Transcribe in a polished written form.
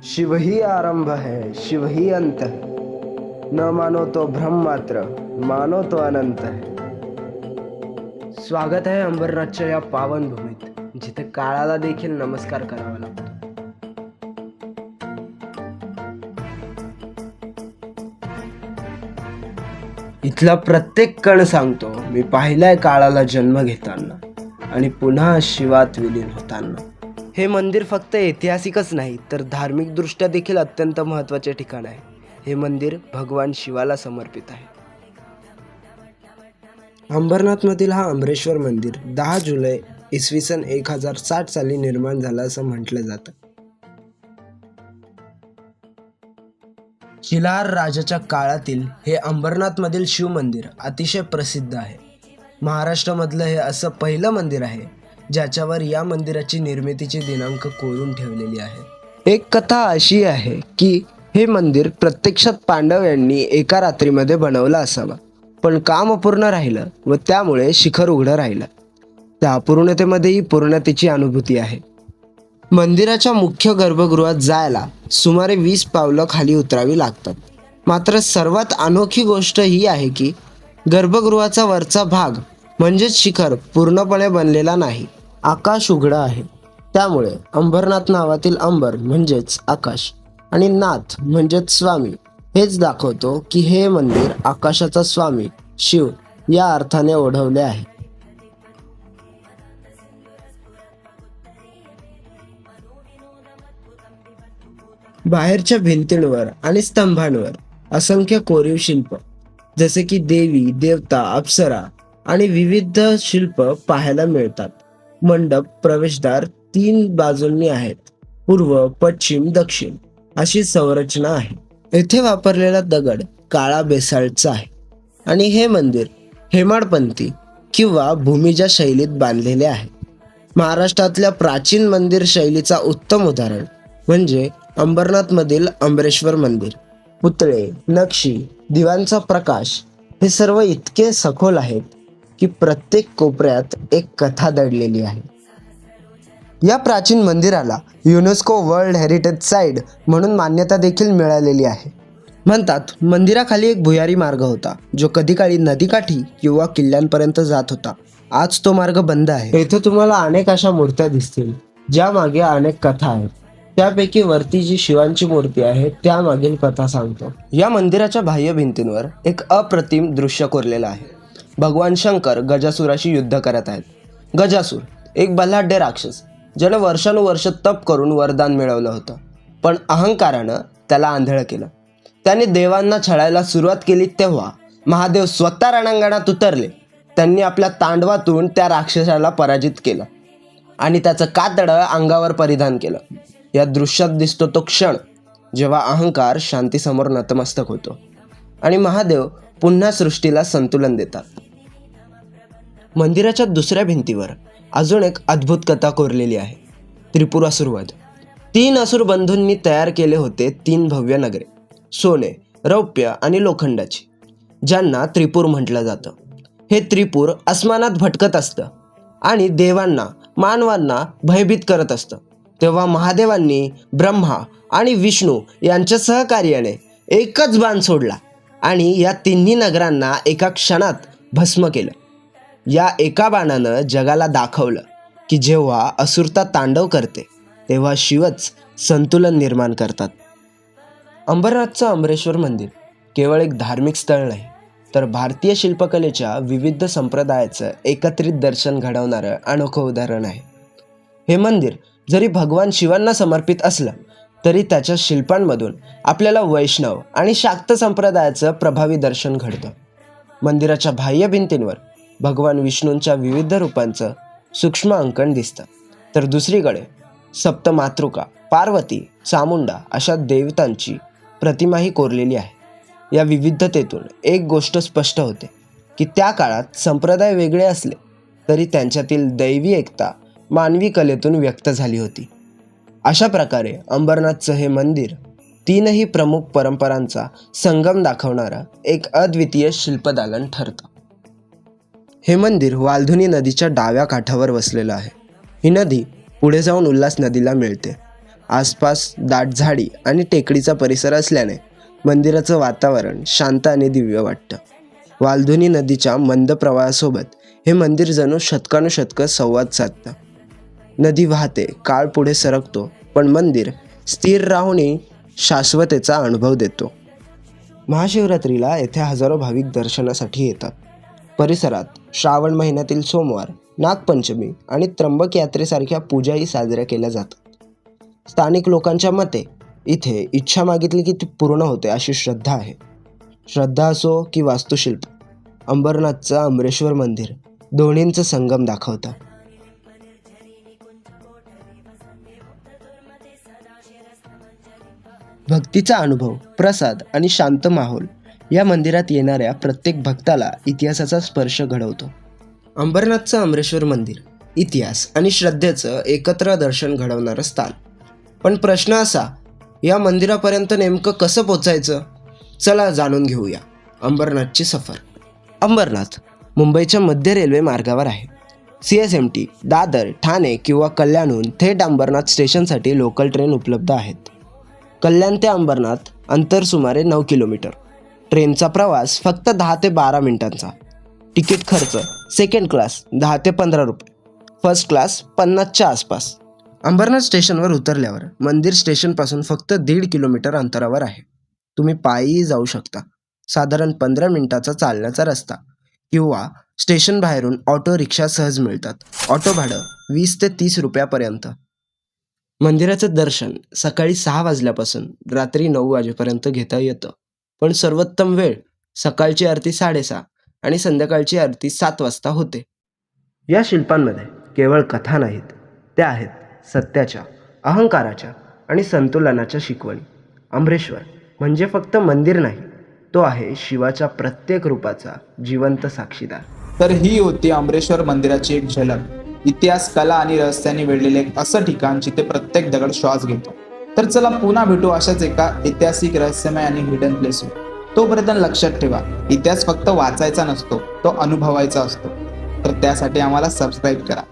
शिव ही आरंभ है, शिव ही अंत है. न मानो तो भ्रम मात्र, मानो तो अनंत है. स्वागत आहे अंबरनाथच्या या पावन भूमीत, जिथे काळाला देखील नमस्कार करावा लागतो. इथला प्रत्येक कण सांगतो, मी पाहिलाय काळाला जन्म घेताना आणि पुन्हा शिवात विलीन होताना. हे मंदिर फक्त ऐतिहासिकच नाही तर धार्मिक दृष्ट्या देखील अत्यंत महत्त्वाचे ठिकाण आहे. हे मंदिर भगवान शिवाला समर्पित आहे. अंबरनाथमधील हा अमरेश्वर मंदिर 10 जुलै इसवी सन 1060 साली निर्माण झालं असं म्हटलं जातं. शिलाहार राजाच्या काळातील हे अंबरनाथमधील शिव मंदिर अतिशय प्रसिद्ध आहे. महाराष्ट्रामधलं हे असं पहिलं मंदिर आहे ज्याच्यावर या मंदिराची निर्मितीची दिनांक कोरून ठेवलेली आहे. एक कथा अशी आहे की हे मंदिर प्रत्यक्षात पांडव यांनी एका रात्रीमध्ये बनवलं असावं, पण काम अपूर्ण राहिलं व त्यामुळे शिखर उघडं राहिलं. त्या अपूर्णतेमध्येही पूर्णतेची अनुभूती आहे. मंदिराच्या मुख्य गर्भगृहात जायला सुमारे 20 पावलं खाली उतरावी लागतात. मात्र सर्वात अनोखी गोष्ट ही आहे की गर्भगृहाचा वरचा भाग म्हणजेच शिखर पूर्णपणे बनलेला नाही. आकाश उघडं आहे. त्यामुळे अंबरनाथ नावातील अंबर म्हणजेच आकाश आणि नाथ म्हणजेच स्वामी हेच दाखवतो की हे मंदिर आकाशाचा स्वामी शिव या अर्थाने ओढवले आहे. बाहेरच्या भिंतींवर आणि स्तंभांवर असंख्य कोरीव शिल्प जसे की देवी देवता अप्सरा आणि विविध शिल्प पाहायला मिळतात. मंडप प्रवेशद्वार 3 बाजूंनी आहेत. पूर्व पश्चिम दक्षिण अशी संरचना आहे. येथे वापरलेला दगड काळा बेसाल्टचा आहे आणि हे मंदिर हेमाडपंथी किंवा भूमिजा शैलीत बांधलेले आहे. महाराष्ट्रातल्या प्राचीन मंदिर शैलीचा उत्तम उदाहरण म्हणजे अंबरनाथमधील अमरेश्वर मंदिर. पुतळे, नक्षी, दिव्यांचा प्रकाश हे सर्व इतके सखोल आहेत की प्रत्येक कोपऱ्यात एक कथा दडलेली आहे. या प्राचीन मंदिराला युनेस्को वर्ल्ड हेरिटेज साईट म्हणून मान्यता देखील मिळालेली आहे. म्हणतात मंदिराखाली एक भुयारी मार्ग होता जो कधी काळी नदीकाठी किंवा किल्ल्यांपर्यंत जात होता. आज तो मार्ग बंद आहे. येथे तुम्हाला अनेक अशा मूर्त्या दिसतील ज्या मागे अनेक कथा आहेत. त्यापैकी वरती जी शिवांची मूर्ती आहे त्यामागील कथा सांगतो. या मंदिराच्या बाह्य भिंतींवर एक अप्रतिम दृश्य कोरलेलं आहे. भगवान शंकर गजासुराशी युद्ध करत आहेत. गजासूर एक बलाढ्य राक्षस ज्यानं वर्षानुवर्ष तप करून वरदान मिळवलं होतं, पण अहंकारानं त्याला आंधळ केलं. त्याने देवांना छळायला सुरुवात केली तेव्हा महादेव स्वतः रणांगणात उतरले. त्यांनी आपल्या तांडवातून त्या राक्षसाला पराजित केलं आणि त्याचं कातडं अंगावर परिधान केलं. या दृश्यात दिसतो तो क्षण जेव्हा अहंकार शांतीसमोर नतमस्तक होतो आणि महादेव पुन्हा सृष्टीला संतुलन देतात. मंदिराच्या दुसऱ्या भिंतीवर अजून एक अद्भुत कथा कोरलेली आहे. त्रिपुरासुरवध. 3 असुर बंधूंनी तयार केले होते 3 भव्य नगरे, सोने, रौप्य आणि लोखंडाची, ज्यांना त्रिपूर म्हटलं जातं. हे त्रिपूर आसमानात भटकत असतं आणि देवांना मानवांना भयभीत करत असतं. तेव्हा महादेवांनी ब्रह्मा आणि विष्णू यांच्या सहकार्याने एकच बाण सोडला आणि या 3ही नगरांना एका क्षणात भस्म केलं. या एका बाणानं जगाला दाखवलं की जेव्हा असुरता तांडव करते तेव्हा शिवच संतुलन निर्माण करतात. अंबरनाथचं अमरेश्वर मंदिर केवळ एक धार्मिक स्थळ नाही तर भारतीय शिल्पकलेच्या विविध संप्रदायाचं एकत्रित दर्शन घडवणारं अनोखं उदाहरण आहे. हे मंदिर जरी भगवान शिवांना समर्पित असलं तरी त्याच्या शिल्पांमधून आपल्याला वैष्णव आणि शाक्त संप्रदायाचं प्रभावी दर्शन घडतं. मंदिराच्या बाह्य भिंतींवर भगवान विष्णूंच्या विविध रूपांचं सूक्ष्म अंकन दिसतं, तर दुसरीकडे सप्तमातृका, पार्वती, चामुंडा अशा देवतांची प्रतिमाही कोरलेली आहे. या विविधतेतून एक गोष्ट स्पष्ट होते की त्या काळात संप्रदाय वेगळे असले तरी त्यांच्यातील दैवी एकता मानवी कलेतून व्यक्त झाली होती. अशा प्रकारे अंबरनाथचं हे मंदिर 3ही प्रमुख परंपरांचा संगम दाखवणारं एक अद्वितीय शिल्पदालन ठरतं. हे मंदिर वालधुनी नदीच्या डाव्या काठावर वसलेलं आहे. ही नदी पुढे जाऊन उल्हास नदीला मिळते आसपास दाट झाडी आणि टेकडीचा परिसर असल्याने मंदिराचं वातावरण शांत आणि दिव्य वाटतं. वालधुनी नदीच्या मंद प्रवाहासोबत हे मंदिर जणू शतकानुशतकं संवाद साधतं. नदी वाहते, काळ पुढे सरकतो, पण मंदिर स्थिर राहूनही शाश्वतेचा अनुभव देतो. महाशिवरात्रीला येथे हजारो भाविक दर्शनासाठी येतात. परिसरात श्रावण महिन्यातील सोमवार, नागपंचमी आणि त्र्यंबक यात्रेसारख्या पूजाही साजऱ्या केल्या जातात. स्थानिक लोकांच्या मते इथे इच्छा मागितली की ती पूर्ण होते अशी श्रद्धा आहे. श्रद्धा असो की वास्तुशिल्प, अंबरनाथचं अमरेश्वर मंदिर दोन्हींचं संगम दाखवतं. भक्तीचा अनुभव, प्रसाद आणि शांत माहोल या मंदिरात येणाऱ्या प्रत्येक भक्ताला इतिहासाचा स्पर्श घडवतो. अंबरनाथचं अमरेश्वर मंदिर इतिहास आणि श्रद्धेचं एकत्र दर्शन घडवणारं स्थान. पण प्रश्न असा, या मंदिरापर्यंत नेमकं कसं पोचायचं? चला जाणून घेऊया अंबरनाथची सफर. अंबरनाथ मुंबईच्या मध्य रेल्वे मार्गावर आहे. CSMT, दादर, ठाणे किंवा कल्याणहून थेट अंबरनाथ स्टेशनसाठी लोकल ट्रेन उपलब्ध आहेत. कल्याण ते अंबरनाथ अंतर सुमारे 9 किलोमीटर. ट्रेनचा प्रवास फक्त 10 ते 12 मिनिटांचा. तिकीट खर्च सेकंड क्लास 10 ते 15 रुपये, फर्स्ट क्लास 50च्या आसपास. अंबरनाथ स्टेशनवर उतरल्यावर मंदिर स्टेशनपासून फक्त 1.5 किलोमीटर अंतरावर आहे. तुम्ही पायीही जाऊ शकता. साधारण 15 मिनिटाचा चालण्याचा रस्ता किंवा स्टेशन बाहेरून ऑटो रिक्षा सहज मिळतात. ऑटो भाडं 20 ते 30 रुपयापर्यंत. मंदिराचं दर्शन सकाळी 6 वाजल्यापासून रात्री 9 वाजेपर्यंत घेता येतं. पण सर्वोत्तम वेळ सकाळची आरती 6:30 आणि संध्याकाळची आरती 7 वाजता होते. या शिल्पांमध्ये केवळ कथा नाहीत, त्या आहेत सत्याच्या, अहंकाराच्या आणि संतुलनाच्या शिकवणी. अमरेश्वर म्हणजे फक्त मंदिर नाही, तो आहे शिवाच्या प्रत्येक रूपाचा जिवंत साक्षीदार. तर ही होती अमरेश्वर मंदिराची एक झलक. इतिहास, कला आणि रहस्याने वेढलेले एक असं ठिकाण जिथे प्रत्येक दगड श्वास घेतो. तर चला पुन्हा भेटू अशाच एका ऐतिहासिक, रहस्यमय आणि हिडन प्लेसवर. तोपर्यंत लक्षात ठेवा, इतिहास फक्त वाचायचा नसतो, तो अनुभवायचा असतो. तर त्यासाठी आम्हाला सबस्क्राईब करा.